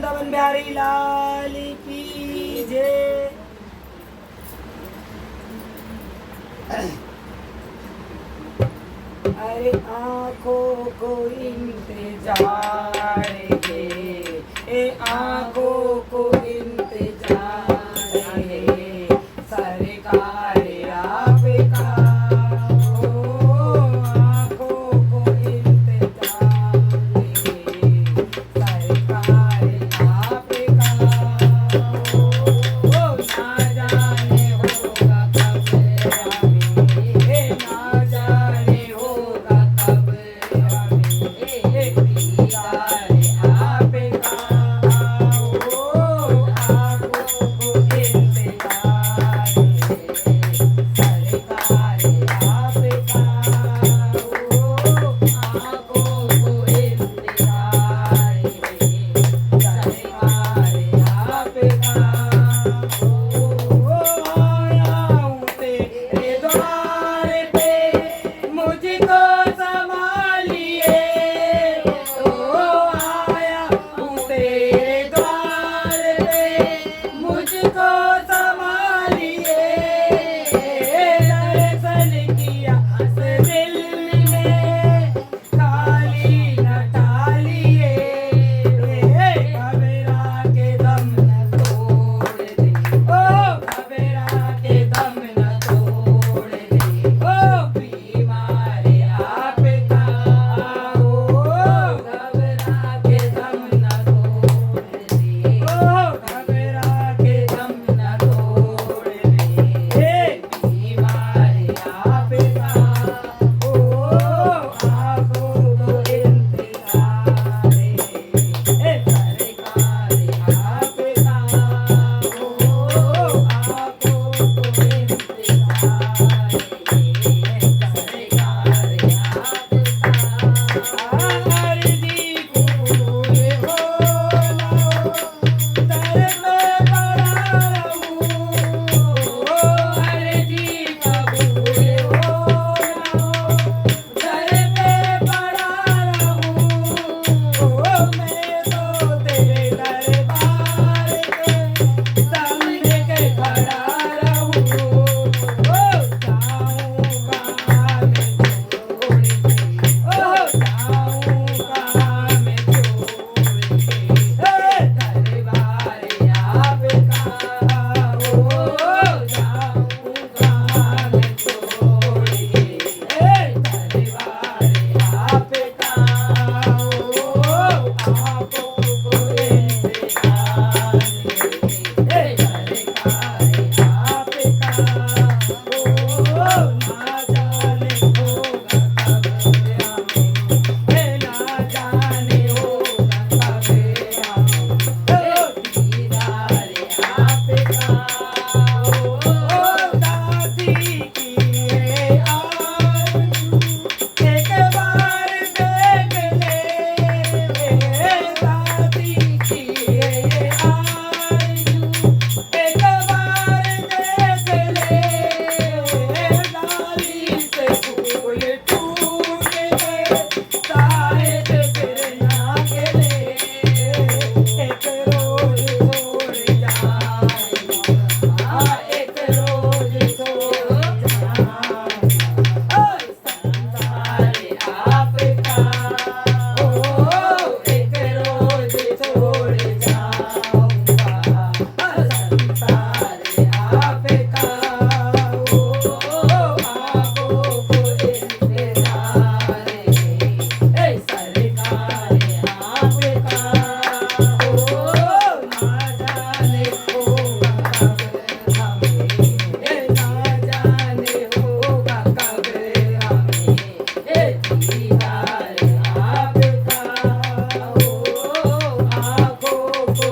वृंदावन बिहारी लाल की जय। अरे आंखों को इंतजार है, ए आंखों को इंतजार है, सरकार आपका हो, आंखों को इंतजार है, सरकार आपका हो, ना जाने होगा कब हमें, ना जाने होगा कब हमें, दीदार आपका हो, आंखों को इंतजार है, सरकार आपका हो, आंखों को इंतजार है, सरकार आपका हो, आया हूँ तेरे द्वार पे मुझको संभालिए, ओ आया हूँ तेरे द्वार पे मुझको संभालिए, दर्शन किया इस दिल में खाली न टालिए, घबरा के दम न तोड़ दे, ओ घबरा के दम न तोड़ दे, ओ बीमार आपका हो, घबरा के दम न तोड़ दे, ओ घबरा के दम न तोड़ दे, बीमार आपका हो, आंखों को इंतजार है, सरकार आपका हो, आंखों को इंतजार है, सरकार आपका अर्जी कबूल हो लो, दर में खड़ा रहूं, अर्जी कबूल हो लो, दर पे खड़ा रहूं, मैं तो तेरे दरबार के सामने के खड़ा रहूं, जाऊंगा मैं छोड़ के, जाऊंगा मैं छोड़ के, दरबार आपका हो, जाऊंगा मैं छोड़ के, दरबार आपका हो, आंखों को इंतजार है, सरकार आपका हो, ना जाने होगा कब हमें, ना जाने होगा कब हमें, दीदार आपका हो, दासी की है आरज़ू, एक बार देख ले, दासी की है आरज़ू, एक बार देख ले, डाली से फूल टूट गए, शायद फिर ना खिले, एक रोज छोड़ जाएगा, एक रोज छोड़ जाएगा, संसार आपका हो, एक रोज छोड़ जाऊंगा, संसार आपका हो, आंखों को इंतजार है, सरकार आपका हो, ना जाने होगा कब हमें, ना जाने होगा कब हमें, दीदार आपका हो, आंखों को